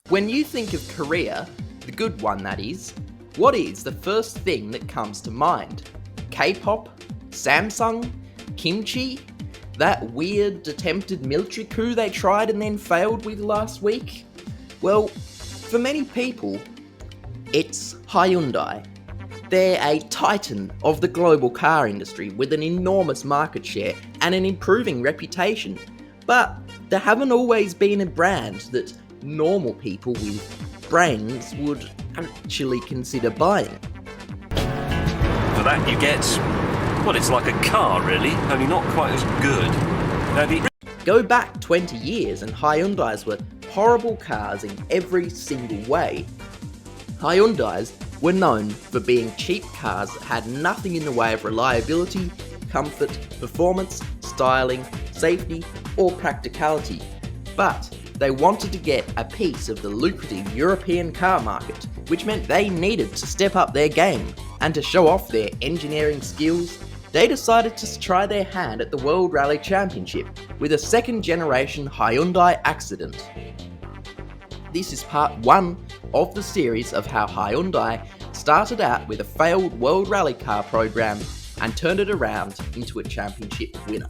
When you think of Korea, the good one that is, what is the first thing that comes to mind? K-pop? Samsung? Kimchi? That weird attempted military coup they tried and then failed with last week? Well, for many people, it's Hyundai. They're a titan of the global car industry with an enormous market share and an improving reputation. But there haven't always been a brand that normal people with brains would actually consider buying. For that you get, well, it's like a car really, only not quite as good. Go back 20 years and Hyundais were horrible cars in every single way. Hyundais were known for being cheap cars that had nothing in the way of reliability, comfort, performance, styling, safety, or practicality. But they wanted to get a piece of the lucrative European car market, which meant they needed to step up their game, and to show off their engineering skills, they decided to try their hand at the World Rally Championship with a second generation Hyundai accident. This is part 1 of the series of how Hyundai started out with a failed World Rally car program and turned it around into a championship winner.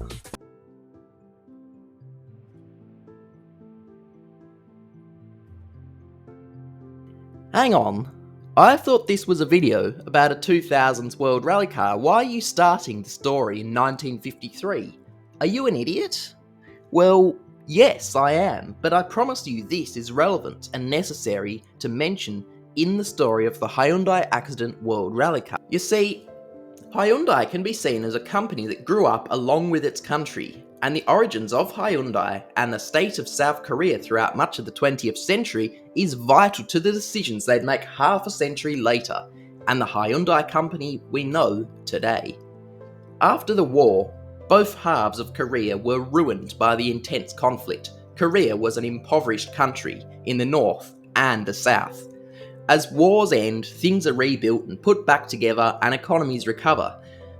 Hang on, I thought this was a video about a 2000s World Rally car. Why are you starting the story in 1953? Are you an idiot? Well, yes, I am, but I promise you this is relevant and necessary to mention in the story of the Hyundai accident World Rally car. You see, Hyundai can be seen as a company that grew up along with its country, and the origins of Hyundai and the state of South Korea throughout much of the 20th century is vital to the decisions they'd make half a century later, and the Hyundai company we know today. After the war, both halves of Korea were ruined by the intense conflict. Korea was an impoverished country in the north and the south. As wars end, things are rebuilt and put back together and economies recover.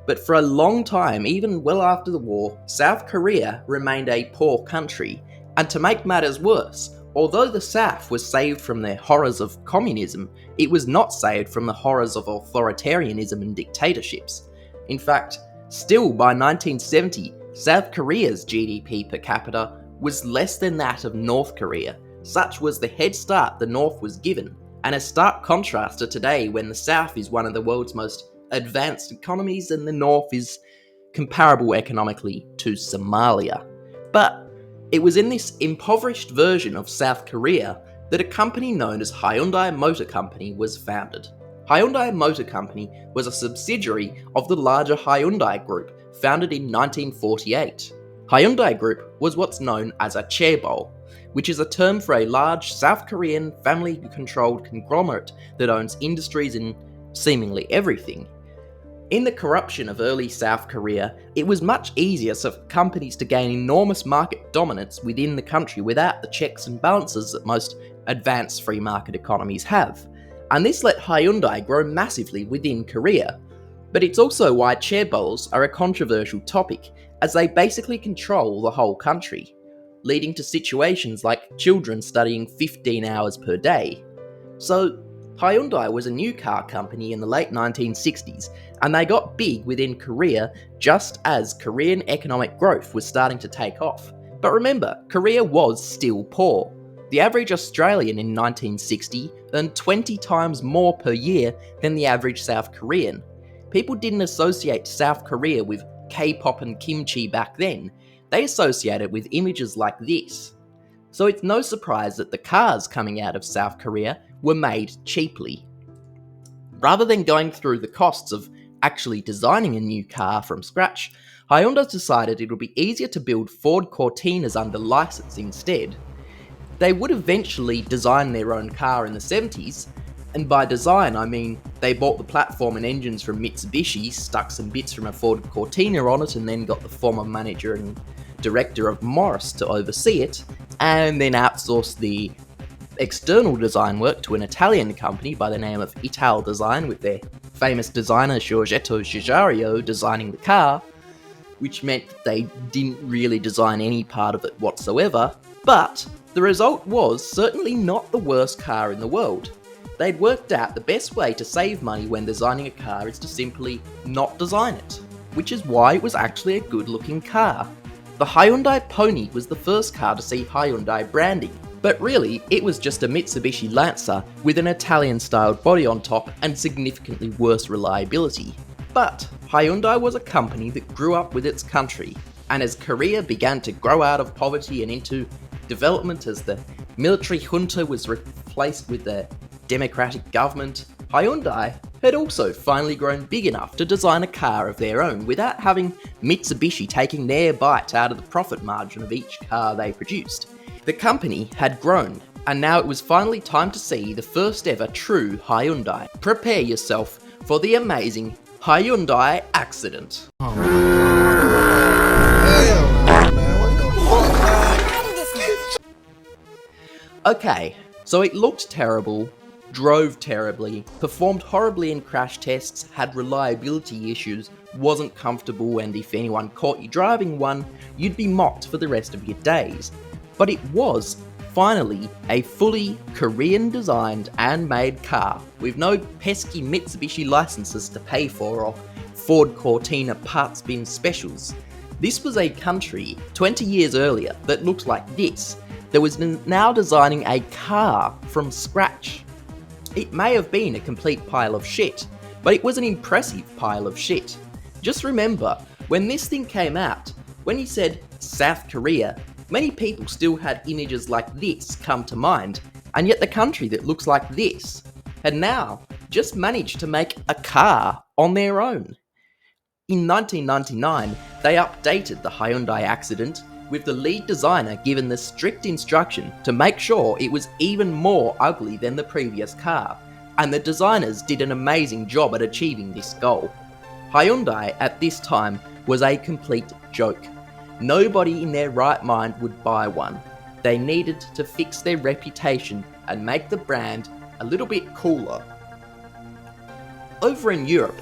But for a long time, even well after the war, South Korea remained a poor country. And to make matters worse, although the South was saved from the horrors of communism, it was not saved from the horrors of authoritarianism and dictatorships. In fact, still by 1970, South Korea's GDP per capita was less than that of North Korea. Such was the head start the North was given, and a stark contrast to today when the South is one of the world's most advanced economies and the North is comparable economically to Somalia. But it was in this impoverished version of South Korea that a company known as Hyundai Motor Company was founded. Hyundai Motor Company was a subsidiary of the larger Hyundai Group, founded in 1948. Hyundai Group was what's known as a chaebol, which is a term for a large South Korean family-controlled conglomerate that owns industries in seemingly everything. In the corruption of early South Korea, it was much easier for companies to gain enormous market dominance within the country without the checks and balances that most advanced free market economies have. And this let Hyundai grow massively within Korea. But it's also why chaebols are a controversial topic, as they basically control the whole country, leading to situations like children studying 15 hours per day. So, Hyundai was a new car company in the late 1960s, and they got big within Korea just as Korean economic growth was starting to take off. But remember, Korea was still poor. The average Australian in 1960 earned 20 times more per year than the average South Korean. People didn't associate South Korea with K-pop and kimchi back then. They associated it with images like this. So it's no surprise that the cars coming out of South Korea were made cheaply. Rather than going through the costs of actually designing a new car from scratch, Hyundai decided it would be easier to build Ford Cortinas under license instead. They would eventually design their own car in the 70s, and by design I mean they bought the platform and engines from Mitsubishi, stuck some bits from a Ford Cortina on it, and then got the former manager and director of Morris to oversee it, and then outsourced the external design work to an Italian company by the name of Ital Design, with their famous designer Giorgetto Giugiaro designing the car, which meant that they didn't really design any part of it whatsoever. But the The result was certainly not the worst car in the world. They'd worked out the best way to save money when designing a car is to simply not design it, which is why it was actually a good looking car. The Hyundai Pony was the first car to see Hyundai branding, but really it was just a Mitsubishi Lancer with an Italian styled body on top and significantly worse reliability. But Hyundai was a company that grew up with its country, and as Korea began to grow out of poverty and into development as the military junta was replaced with the democratic government, Hyundai had also finally grown big enough to design a car of their own without having Mitsubishi taking their bite out of the profit margin of each car they produced. The company had grown, and now it was finally time to see the first ever true Hyundai. Prepare yourself for the amazing Hyundai accident. Okay, so it looked terrible, drove terribly, performed horribly in crash tests, had reliability issues, wasn't comfortable, and if anyone caught you driving one, you'd be mocked for the rest of your days. But it was, finally, a fully Korean-designed and made car, with no pesky Mitsubishi licenses to pay for or Ford Cortina parts bin specials. This was a country 20 years earlier that looked like this, that was now designing a car from scratch. It may have been a complete pile of shit, but it was an impressive pile of shit. Just remember, when this thing came out, when you said South Korea, many people still had images like this come to mind, and yet the country that looks like this had now just managed to make a car on their own. In 1999, they updated the Hyundai accident, with the lead designer given the strict instruction to make sure it was even more ugly than the previous car, and the designers did an amazing job at achieving this goal. Hyundai at this time was a complete joke. Nobody in their right mind would buy one. They needed to fix their reputation and make the brand a little bit cooler. Over in Europe,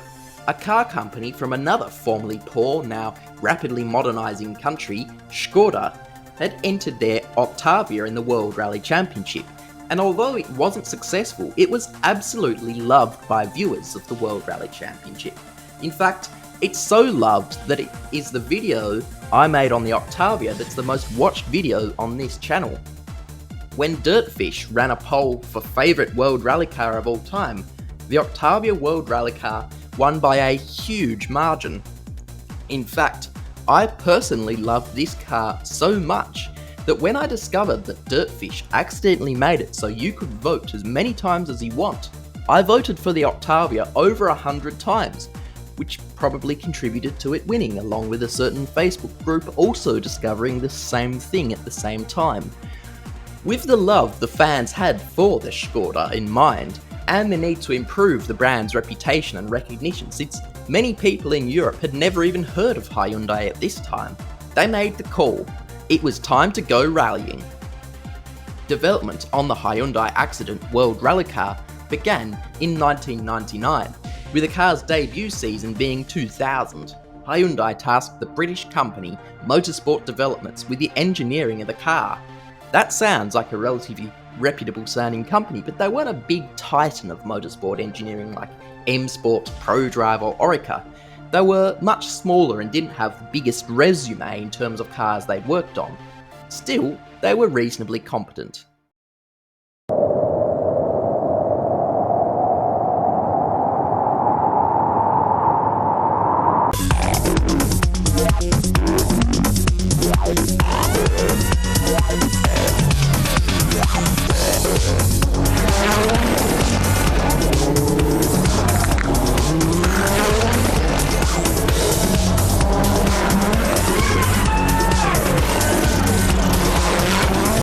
a car company from another formerly poor, now rapidly modernising country, Skoda, had entered their Octavia in the World Rally Championship, and although it wasn't successful, it was absolutely loved by viewers of the World Rally Championship. In fact, it's so loved that it is the video I made on the Octavia that's the most watched video on this channel. When Dirtfish ran a poll for favourite World Rally car of all time, the Octavia World Rally car won by a huge margin. In fact, I personally loved this car so much that when I discovered that Dirtfish accidentally made it so you could vote as many times as you want, I voted for the Octavia over 100 times, which probably contributed to it winning, along with a certain Facebook group also discovering the same thing at the same time. With the love the fans had for the Skoda in mind, and the need to improve the brand's reputation and recognition, since many people in Europe had never even heard of Hyundai at this time, they made the call. It was time to go rallying. Development on the Hyundai Accident World Rally car began in 1999, with the car's debut season being 2000. Hyundai tasked the British company Motorsport Developments with the engineering of the car. That sounds like a relatively reputable sounding company, but they weren't a big titan of motorsport engineering like M Sport, ProDrive or Orica. They were much smaller and didn't have the biggest resume in terms of cars they'd worked on. Still, they were reasonably competent.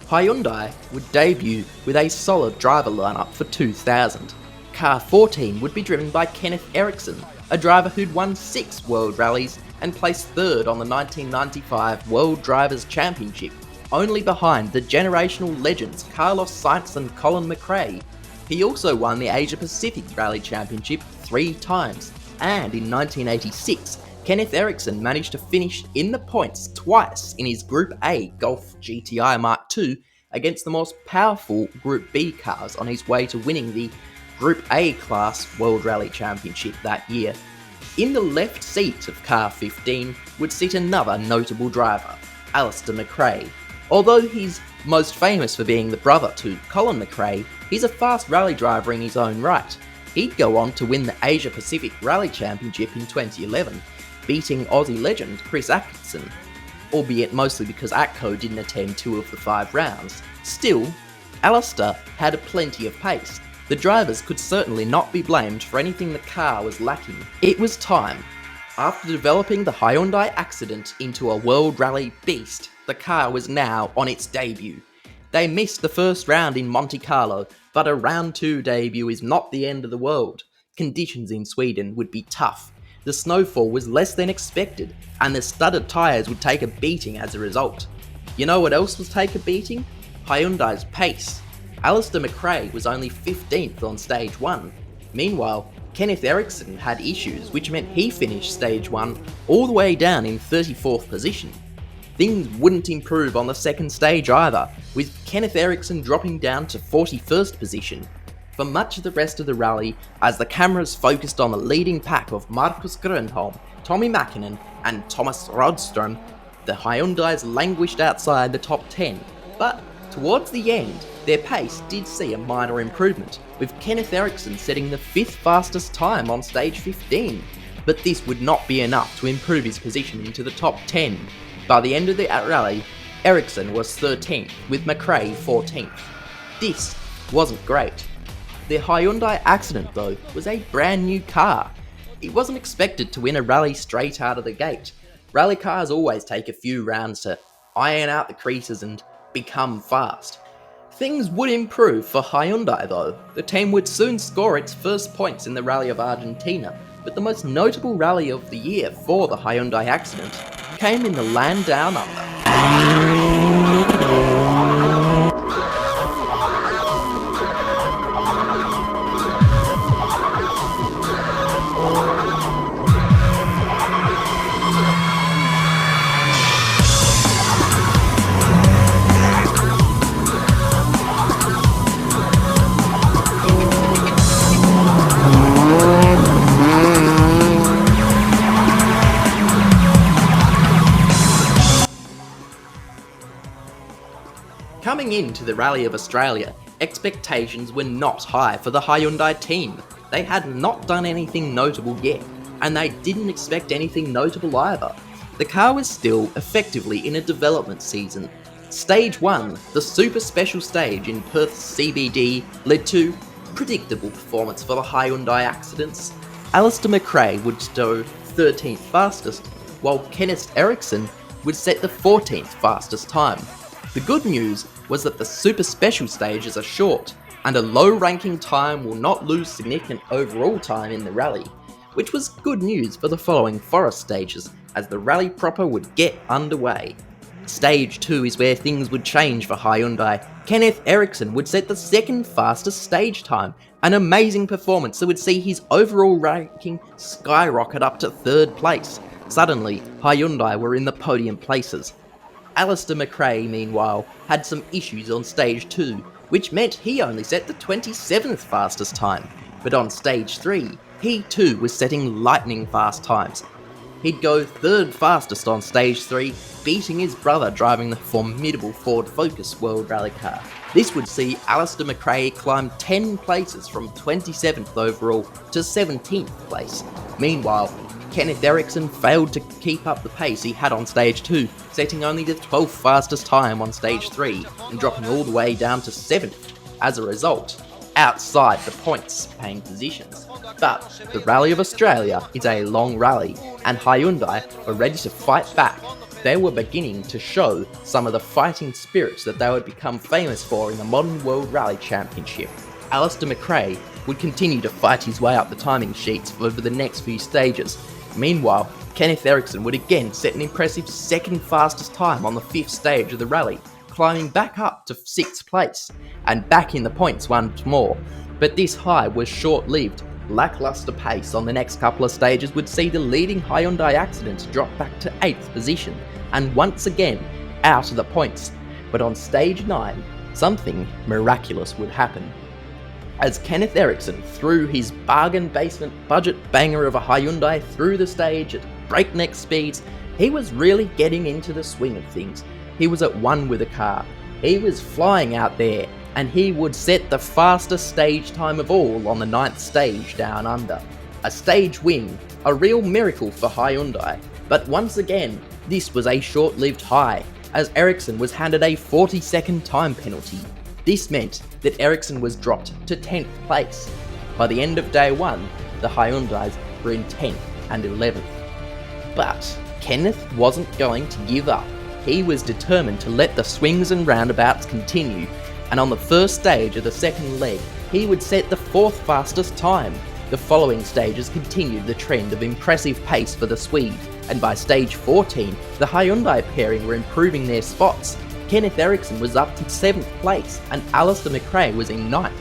Hyundai would debut with a solid driver lineup for 2000. Car 14 would be driven by Kenneth Eriksson, a driver who'd won 6 World Rallies and placed third on the 1995 World Drivers' Championship, only behind the generational legends Carlos Sainz and Colin McRae. He also won the Asia Pacific Rally Championship 3 times, and in 1986, Kenneth Eriksson managed to finish in the points twice in his Group A Golf GTI Mark II against the most powerful Group B cars on his way to winning the Group A class World Rally Championship that year. In the left seat of car 15 would sit another notable driver, Alistair McRae. Although he's most famous for being the brother to Colin McRae, he's a fast rally driver in his own right. He'd go on to win the Asia Pacific Rally Championship in 2011, beating Aussie legend Chris Atkinson, albeit mostly because Atco didn't attend 2 of the 5 rounds. Still, Alistair had plenty of pace. The drivers could certainly not be blamed for anything the car was lacking. It was time. After developing the Hyundai accident into a World Rally beast, the car was now on its debut. They missed the first round in Monte Carlo, but a round 2 debut is not the end of the world. Conditions in Sweden would be tough. The snowfall was less than expected, and the studded tyres would take a beating as a result. You know what else would take a beating? Hyundai's pace. Alistair McRae was only 15th on stage 1. Meanwhile, Kenneth Eriksson had issues, which meant he finished stage 1 all the way down in 34th position. Things wouldn't improve on the second stage either, with Kenneth Eriksson dropping down to 41st position. For much of the rest of the rally, as the cameras focused on the leading pack of Marcus Grönholm, Tommy Mäkinen and Thomas Rodström, the Hyundais languished outside the top 10. But towards the end, their pace did see a minor improvement, with Kenneth Eriksson setting the 5th fastest time on stage 15. But this would not be enough to improve his position into the top 10. By the end of the rally, Eriksson was 13th, with McRae 14th. This wasn't great. The Hyundai accident, though, was a brand new car. It wasn't expected to win a rally straight out of the gate. Rally cars always take a few rounds to iron out the creases and become fast. Things would improve for Hyundai though. The team would soon score its first points in the Rally of Argentina, but the most notable rally of the year for the Hyundai accident came in the land down under. Coming into the Rally of Australia, expectations were not high for the Hyundai team. They had not done anything notable yet, and they didn't expect anything notable either. The car was still effectively in a development season. Stage 1, the super special stage in Perth CBD, led to predictable performance for the Hyundai accidents. Alistair McRae would go 13th fastest, while Kenneth Eriksson would set the 14th fastest time. The good news was that the super special stages are short, and a low ranking time will not lose significant overall time in the rally, which was good news for the following forest stages as the rally proper would get underway. Stage 2 is where things would change for Hyundai. Kenneth Eriksson would set the 2nd fastest stage time, an amazing performance that would see his overall ranking skyrocket up to 3rd place. Suddenly, Hyundai were in the podium places. Alistair McRae, meanwhile, had some issues on stage 2, which meant he only set the 27th fastest time. But on stage 3, he too was setting lightning fast times. He'd go 3rd fastest on stage 3, beating his brother driving the formidable Ford Focus World Rally car. This would see Alistair McRae climb 10 places from 27th overall to 17th place. Meanwhile, Kenneth Eriksson failed to keep up the pace he had on stage 2, setting only the 12th fastest time on stage 3 and dropping all the way down to 7th. As a result, outside the points paying positions. But the Rally of Australia is a long rally, and Hyundai were ready to fight back. They were beginning to show some of the fighting spirits that they would become famous for in the modern World Rally Championship. Alistair McRae would continue to fight his way up the timing sheets over the next few stages. Meanwhile, Kenneth Eriksson would again set an impressive 2nd fastest time on the 5th stage of the rally, climbing back up to 6th place, and back in the points once more. But this high was short-lived. Lackluster pace on the next couple of stages would see the leading Hyundai accident drop back to 8th position, and once again, out of the points. But on stage 9, something miraculous would happen. As Kenneth Eriksson threw his bargain basement budget banger of a Hyundai through the stage at breakneck speeds, he was really getting into the swing of things. He was at one with the car. He was flying out there, and he would set the fastest stage time of all on the 9th stage down under. A stage win, a real miracle for Hyundai. But once again, this was a short-lived high, as Eriksson was handed a 40-second time penalty. This meant that Eriksson was dropped to 10th place. By the end of day 1, the Hyundais were in 10th and 11th. But Kenneth wasn't going to give up. He was determined to let the swings and roundabouts continue, and on the first stage of the second leg, he would set the 4th fastest time. The following stages continued the trend of impressive pace for the Swede, and by stage 14, the Hyundai pairing were improving their spots. Kenneth Eriksson was up to 7th place, and Alistair McRae was in 9th.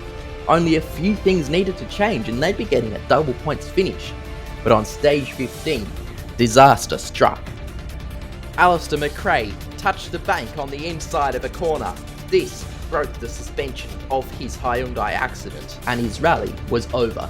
Only a few things needed to change and they'd be getting a double points finish. But on stage 15, disaster struck. Alistair McRae touched the bank on the inside of a corner. This broke the suspension of his Hyundai accident, and his rally was over.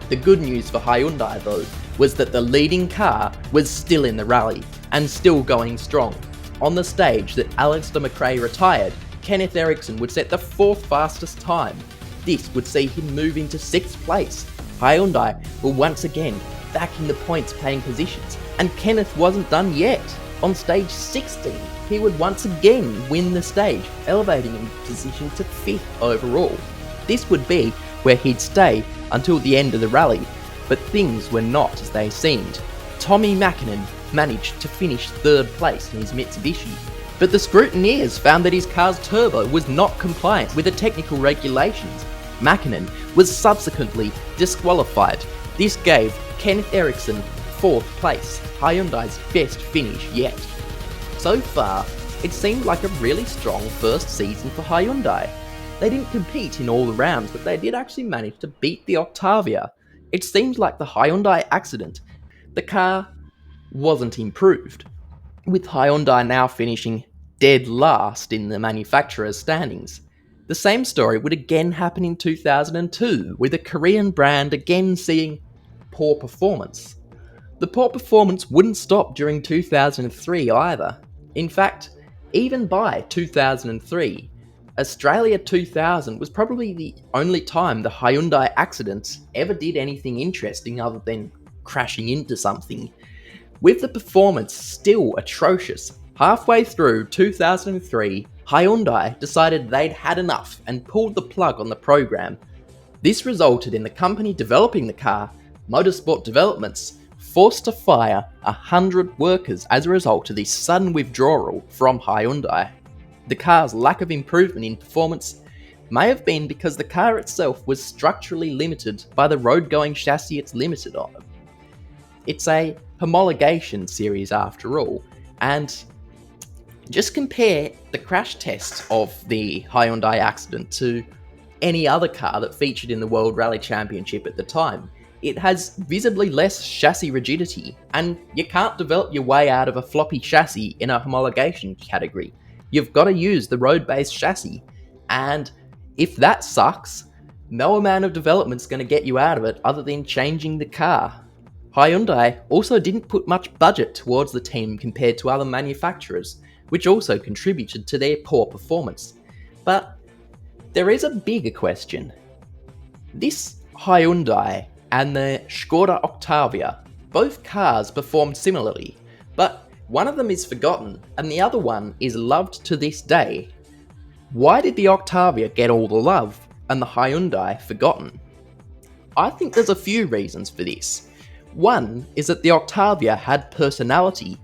The good news for Hyundai, though, was that the leading car was still in the rally, and still going strong. On the stage that Alistair McRae retired, Kenneth Eriksson would set the 4th fastest time. This would see him move into 6th place. Hyundai were once again back in the points paying positions, and Kenneth wasn't done yet. On stage 16, he would once again win the stage, elevating in position to 5th overall. This would be where he'd stay until the end of the rally, but things were not as they seemed. Tommi Mäkinen managed to finish 3rd place in his Mitsubishi, but the scrutineers found that his car's turbo was not compliant with the technical regulations. Mäkinen was subsequently disqualified. This gave Kenneth Eriksson 4th place, Hyundai's best finish yet. So far, it seemed like a really strong first season for Hyundai. They didn't compete in all the rounds, but they did actually manage to beat the Octavia. It seems like the Hyundai accident, the car wasn't improved, with Hyundai now finishing dead last in the manufacturer's standings. The same story would again happen in 2002, with a Korean brand again seeing poor performance. The poor performance wouldn't stop during 2003 either. In fact, even by 2003, Australia 2000 was probably the only time the Hyundai accidents ever did anything interesting other than crashing into something. With the performance still atrocious, halfway through 2003, Hyundai decided they'd had enough and pulled the plug on the program. This resulted in the company developing the car, Motorsport Developments, forced to fire 100 workers as a result of this sudden withdrawal from Hyundai. The car's lack of improvement in performance may have been because the car itself was structurally limited by the road-going chassis it's limited on. It's a homologation series after all, and just compare the crash test of the Hyundai accident to any other car that featured in the World Rally Championship at the time. It has visibly less chassis rigidity, and you can't develop your way out of a floppy chassis in a homologation category. You've got to use the road-based chassis, and if that sucks, no amount of development's going to get you out of it other than changing the car. Hyundai also didn't put much budget towards the team compared to other manufacturers, which also contributed to their poor performance. But there is a bigger question. This Hyundai and the Skoda Octavia, both cars performed similarly, but one of them is forgotten and the other one is loved to this day. Why did the Octavia get all the love and the Hyundai forgotten? I think there's a few reasons for this. One is that the Octavia had personality.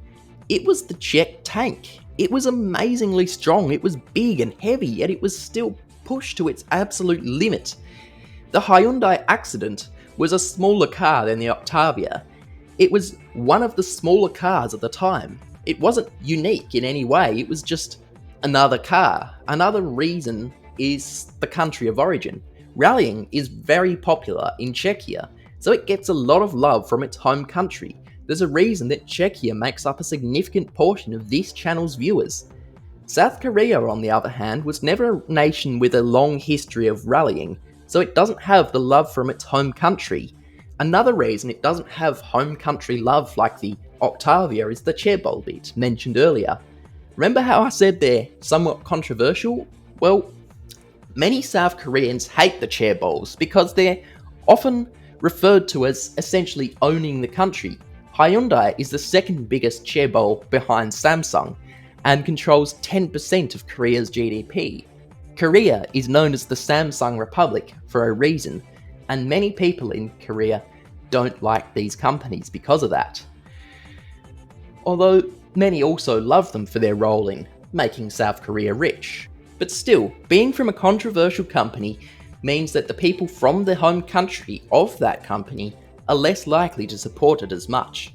It was the Czech tank. It was amazingly strong, it was big and heavy, yet it was still pushed to its absolute limit. The Hyundai accident was a smaller car than the Octavia. It was one of the smaller cars at the time. It wasn't unique in any way, it was just another car. Another reason is the country of origin. Rallying is very popular in Czechia, so it gets a lot of love from its home country. There's a reason that Czechia makes up a significant portion of this channel's viewers. South Korea, on the other hand, was never a nation with a long history of rallying, so it doesn't have the love from its home country. Another reason it doesn't have home country love like the Octavia is the chairbowl bit mentioned earlier. Remember how I said they're somewhat controversial? Well, many South Koreans hate the chairballs because they're often referred to as essentially owning the country. Hyundai is the second biggest chairbowl behind Samsung and controls 10% of Korea's GDP. Korea is known as the Samsung Republic for a reason, and many people in Korea don't like these companies because of that. Although many also love them for their role in making South Korea rich. But still, being from a controversial company means that the people from the home country of that company are less likely to support it as much.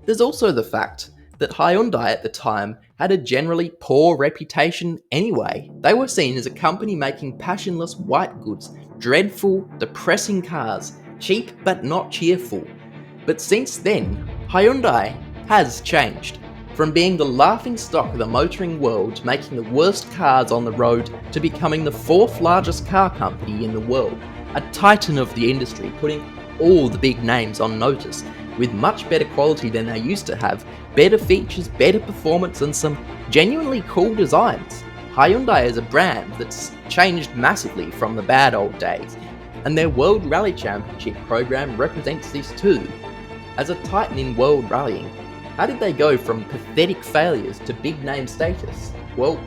There's also the fact that Hyundai at the time had a generally poor reputation anyway. They were seen as a company making passionless white goods, dreadful, depressing cars, cheap but not cheerful. But since then, Hyundai has changed. From being the laughing stock of the motoring world, making the worst cars on the road, to becoming the fourth largest car company in the world, a titan of the industry, putting all the big names on notice, with much better quality than they used to have, better features, better performance, and some genuinely cool designs. Hyundai is a brand that's changed massively from the bad old days, and their World Rally Championship program represents this too. As a titan in world rallying, how did they go from pathetic failures to big name status? Well,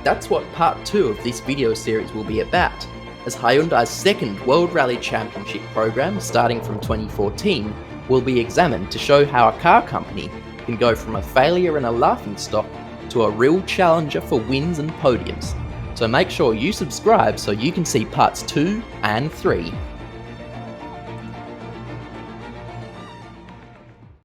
that's what part 2 of this video series will be about, as Hyundai's second World Rally Championship program, starting from 2014, will be examined to show how a car company can go from a failure and a laughingstock to a real challenger for wins and podiums. So make sure you subscribe so you can see parts 2 and 3.